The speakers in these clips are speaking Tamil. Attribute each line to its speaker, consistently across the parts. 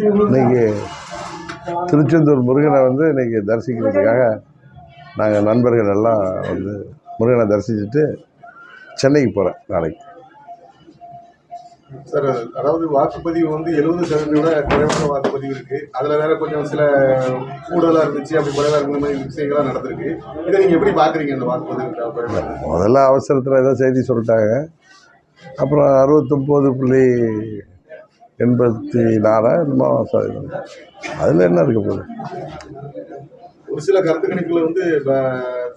Speaker 1: இன்னைக்கு திருச்செந்தூர் முருகனை வந்து இன்னைக்கு தரிசிக்கிறதுக்காக நாங்கள் நண்பர்கள் எல்லாம் வந்து முருகனை தரிசிச்சுட்டு சென்னைக்கு போகிறேன் நாளைக்கு.
Speaker 2: சார், அதாவது வாக்குப்பதிவு வந்து 70% குறைவான வாக்குப்பதிவு இருக்கு. அதுல வேற கொஞ்சம் சில கூடுதலா இருந்துச்சு, அப்படி குறைவா இருக்கிற மாதிரி விஷயங்கள்லாம் நடந்திருக்கு. இதை நீங்க எப்படி பாக்குறீங்க? அந்த வாக்குப்பதிவு
Speaker 1: முதல்ல அவசரத்தில் ஏதோ செய்தி சொல்லிட்டாங்க, அப்புறம் 69.84 என்னமோ அதில் என்ன இருக்க போகுது?
Speaker 2: ஒரு சில கருத்து கணிப்புல வந்து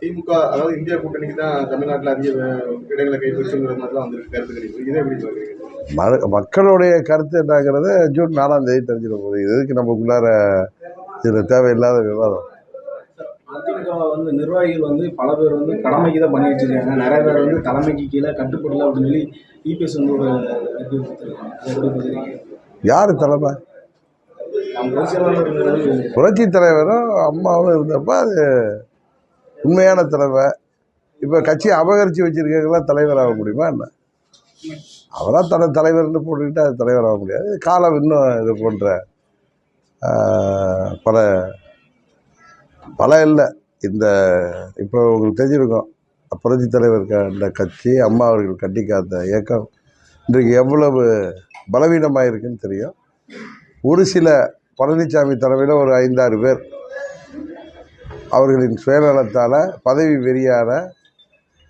Speaker 2: திமுக, அதாவது இந்தியா கூட்டணிக்கு தான் தமிழ்நாட்டில் அதிக இடங்களை கைப்பற்றுங்கிற மாதிரிலாம் வந்திருக்கு கருத்து கணிப்பு. இதை எப்படி பாக்குறீங்க?
Speaker 1: மக்களுடைய கருத்து என்னங்கிறத ஜூன் 4ஆம் தேதி தெரிஞ்சிட போகுது. இதுக்கு நமக்குள்ளார இதில் தேவையில்லாத விவாதம்.
Speaker 3: அதிமுக வந்து நிர்வாகிகள் வந்து பல பேர் வந்து கடமைக்கு தான் பண்ணி வச்சிருக்காங்க, நிறைய பேர் வந்து தலைமைக்கு கீழே கட்டுப்படல அப்படின்னு சொல்லி இபிஎஸ் வந்து ஒரு இது கொடுத்துருக்காங்க.
Speaker 1: யார் தலைமை? புரட்சி தலைவரும் அம்மாவும் இருந்தப்ப அது உண்மையான தலைமை. இப்போ கட்சியை அபகரித்து வச்சிருக்கவங்களாம் தலைவராக முடியுமா என்ன? அவராக தலைவர்னு போட்டுக்கிட்டு அது தலைவராக முடியாது. காலம் இன்னும் இது போன்ற பல இல்லை. இந்த இப்போ உங்களுக்கு தெரிஞ்சிருக்கோம், புரட்சி தலைவர் அந்த கட்சி, அம்மா அவர்கள் கட்டி காத்த இயக்கம் இன்றைக்கு எவ்வளவு பலவீனமாக இருக்குன்னு தெரியும். ஒரு சில பழனிசாமி தலைமையில் ஒரு 5-6 பேர் அவர்களின் சுயநலத்தால், பதவி வெறியால்,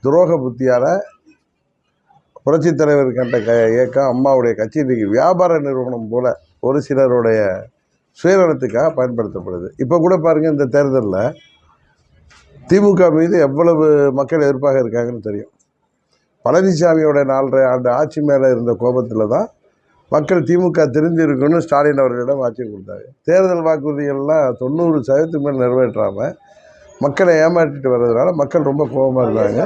Speaker 1: துரோக புத்தியால் புரட்சி தலைவர் கண்ட இயக்கம், அம்மாவுடைய கட்சி இன்றைக்கு வியாபார நிறுவனம் போல் ஒரு சிலருடைய சுயநலத்துக்காக பயன்படுத்தப்படுது. இப்போ கூட பாருங்கள், இந்த தேர்தலில் திமுக மீது எவ்வளவு மக்கள் எதிர்ப்பாக இருக்காங்கன்னு தெரியும். பழனிசாமியோட 4.5 ஆண்டு ஆட்சி மேலே இருந்த கோபத்தில் தான் மக்கள் திமுக திருந்தி இருக்குன்னு ஸ்டாலின் அவர்களிடம் ஆட்சி கொடுத்தாங்க. தேர்தல் வாக்குறுதிகள்லாம் 90% மேல் நிறைவேற்றாமல் மக்களை ஏமாற்றிட்டு வர்றதுனால மக்கள் ரொம்ப கோபமாக இருந்தாங்க.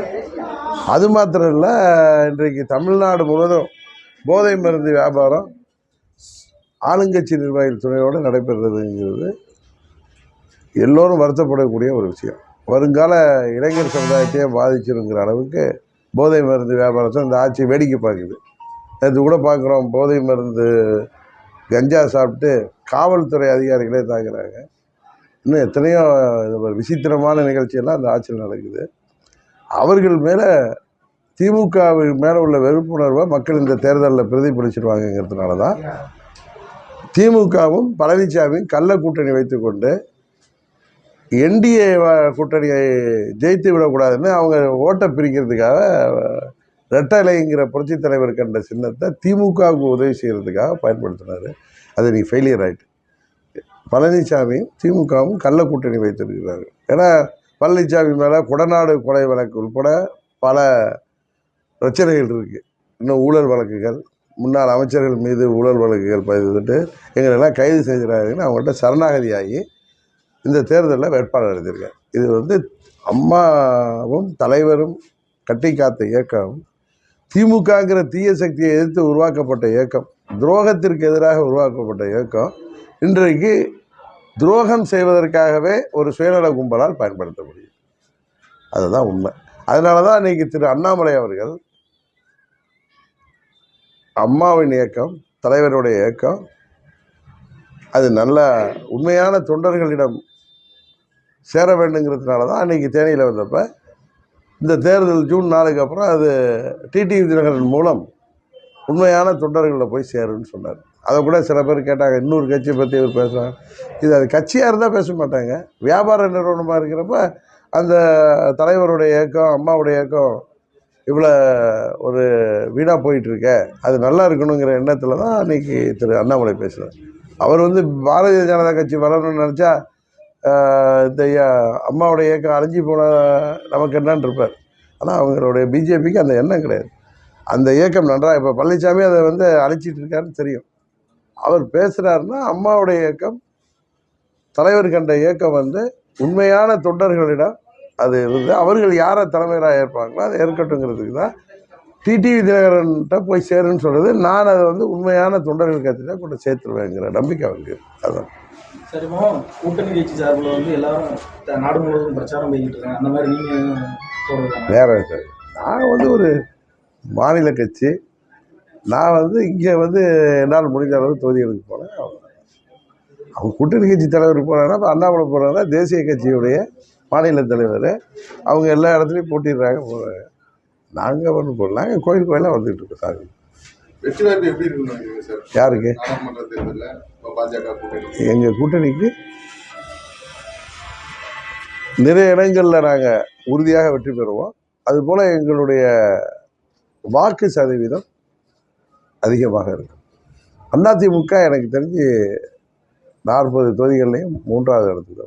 Speaker 1: அது மாத்திரம் இல்லை, இன்றைக்கு தமிழ்நாடு முழுவதும் போதை மருந்து வியாபாரம் ஆளுங்கட்சி நிர்வாகிகள் துணையோடு நடைபெறுறதுங்கிறது எல்லோரும் வருத்தப்படக்கூடிய ஒரு விஷயம். வருங்கால இளைஞர் சமுதாயத்தையே பாதிச்சிருங்கிற அளவுக்கு போதை மருந்து வியாபாரத்தை இந்த ஆட்சி வேடிக்கை பார்க்குது. அது கூட பார்க்குறோம், போதை மருந்து கஞ்சா சாப்பிட்டு காவல்துறை அதிகாரிகளே தாக்குறாங்க. இன்னும் எத்தனையோ ஒரு விசித்திரமான நிகழ்ச்சியெல்லாம் அந்த ஆட்சியில் நடக்குது. அவர்கள் மேலே, திமுக மேலே உள்ள வெறுப்புணர்வை மக்கள் இந்த தேர்தலில் பிரதிபலிச்சிருவாங்கிறதுனால தான் திமுகவும் பழனிசாமியும் கள்ள கூட்டணி வைத்துக்கொண்டு என்டிஏ கூட்டணியை ஜெயித்து விடக்கூடாதுன்னு அவங்க ஓட்டை பிரிக்கிறதுக்காக ரெட்டலைங்கிற புரட்சி தலைவர் கண்ட சின்னத்தை திமுகவுக்கு உதவி செய்கிறதுக்காக பயன்படுத்தினார். அது நீ ஃபெயிலியர் ஆகிட்டு. பழனிசாமியும் திமுகவும் கள்ள கூட்டணி வைத்திருக்கிறார்கள். ஏன்னா பழனிசாமி மேலே கொடநாடு கொலை வழக்கு உட்பட பல பிரச்சனைகள் இருக்குது. இன்னும் ஊழல் வழக்குகள், முன்னாள் அமைச்சர்கள் மீது ஊழல் வழக்குகள் பதிவிட்டு எங்களெல்லாம் கைது செய்கிறாங்கன்னு அவங்கள்ட்ட சரணாகதியாகி இந்த தேர்தலில் வேட்பாளர் எழுதியிருக்காங்க. இது வந்து அம்மாவும் தலைவரும் கட்டி காத்த இயக்கம், திமுகங்கிற தீய சக்தியை எதிர்த்து உருவாக்கப்பட்ட இயக்கம், துரோகத்திற்கு எதிராக உருவாக்கப்பட்ட இயக்கம் இன்றைக்கு துரோகம் செய்வதற்காகவே ஒரு சுயநல கும்பலால் பயன்படுத்த முடியும். அதுதான் உண்மை. அதனால தான் இன்றைக்கி திரு அண்ணாமலை அவர்கள் அம்மாவின் இயக்கம், தலைவருடைய இயக்கம், அது நல்ல உண்மையான தொண்டர்களிடம் சேர வேண்டுங்கிறதுனால தான் அன்றைக்கி தேனியில் வந்தப்போ இந்த தேர்தல் ஜூன் 4க்கு அப்புறம் அது டிடிவி தினகரன் மூலம் உண்மையான தொண்டர்களில் போய் சேருன்னு சொன்னார். அதை கூட சில பேர் கேட்டாங்க, இன்னொரு கட்சியை பற்றி இவர் பேசுகிறாங்க. இது அது கட்சியாக இருந்தால் பேச மாட்டாங்க. வியாபார நிறுவனமாக இருக்கிறப்ப அந்த தலைவருடைய இயக்கம், அம்மாவுடைய இயக்கம் இவ்வளோ ஒரு வீணாக போயிட்டுருக்க, அது நல்லா இருக்கணுங்கிற எண்ணத்தில் தான் அன்றைக்கி திரு அண்ணாமலை பேசுகிறார். அவர் வந்து பாரதிய ஜனதா கட்சி வளரணும்னு நினச்சா இந்த அம்மாவுடைய இயக்கம் அழிஞ்சி போன நமக்கு என்னன்னு இருப்பார். ஆனால் அவங்களுடைய பிஜேபிக்கு அந்த எண்ணம் கிடையாது. அந்த இயக்கம் நன்றாக, இப்போ பழனிசாமி அதை வந்து அழிச்சிட்டு இருக்காருன்னு தெரியும். அவர் பேசுகிறாருன்னா அம்மாவுடைய இயக்கம், தலைவர் கண்ட இயக்கம் வந்து உண்மையான தொண்டர்களிடம் அது இருந்து அவர்கள் யாரை தலைமையாக ஏற்பாங்களோ அதை ஏற்கட்டுங்கிறதுக்கு தான் டிடிவி தினகரன்கிட்ட போய் சேருன்னு சொல்கிறது. நான் அதை வந்து உண்மையான தொண்டர்கள் கட்சியில் கொண்டு சேர்த்துருவேங்கிற நம்பிக்கை அவருக்கு. அதுதான்.
Speaker 3: சரிமா, கூட்டணி கட்சி சார்பில் வந்து எல்லாரும் நாடு முழுவதும் பிரச்சாரம் பண்ணிக்கிட்டு இருக்காங்க. அந்த மாதிரி நீங்கள்
Speaker 1: வேற சார், நான் வந்து ஒரு மாநில கட்சி, நான் வந்து இங்கே வந்து என்னால் முடிஞ்ச அளவு தொகுதிகளுக்கு போனேன். அவங்க கூட்டணி கட்சி தலைவர் போகிறாங்கன்னா இப்போ அண்ணாமலை போகிறாங்கன்னா தேசிய கட்சியுடைய மாநில தலைவர். அவங்க எல்லா இடத்துலையும் போட்டிடுறாங்க போகிறாங்க. நாங்கள் ஒன்றும் போடல. நாங்கள் கோயில் கோயிலாக வந்துட்டு இருக்கோம் சாமி.
Speaker 2: வெற்றி வாய்ப்பு எப்படி இருக்குன்னு நினைக்கிறீங்க சார்?
Speaker 1: யாருக்கு?
Speaker 2: நாடாளுமன்ற தேர்தலில் பாஜக கூட்டணி
Speaker 1: எங்கள் கூட்டணிக்கு நிறைய இடங்களில் நாங்கள் உறுதியாக வெற்றி பெறுவோம். அதுபோல் எங்களுடைய வாக்கு சதவீதம் அதிகமாக இருக்கும். அதிமுக எனக்கு தெரிஞ்சு 40 தொகுதிகள்லையும் 3வது இடத்துல.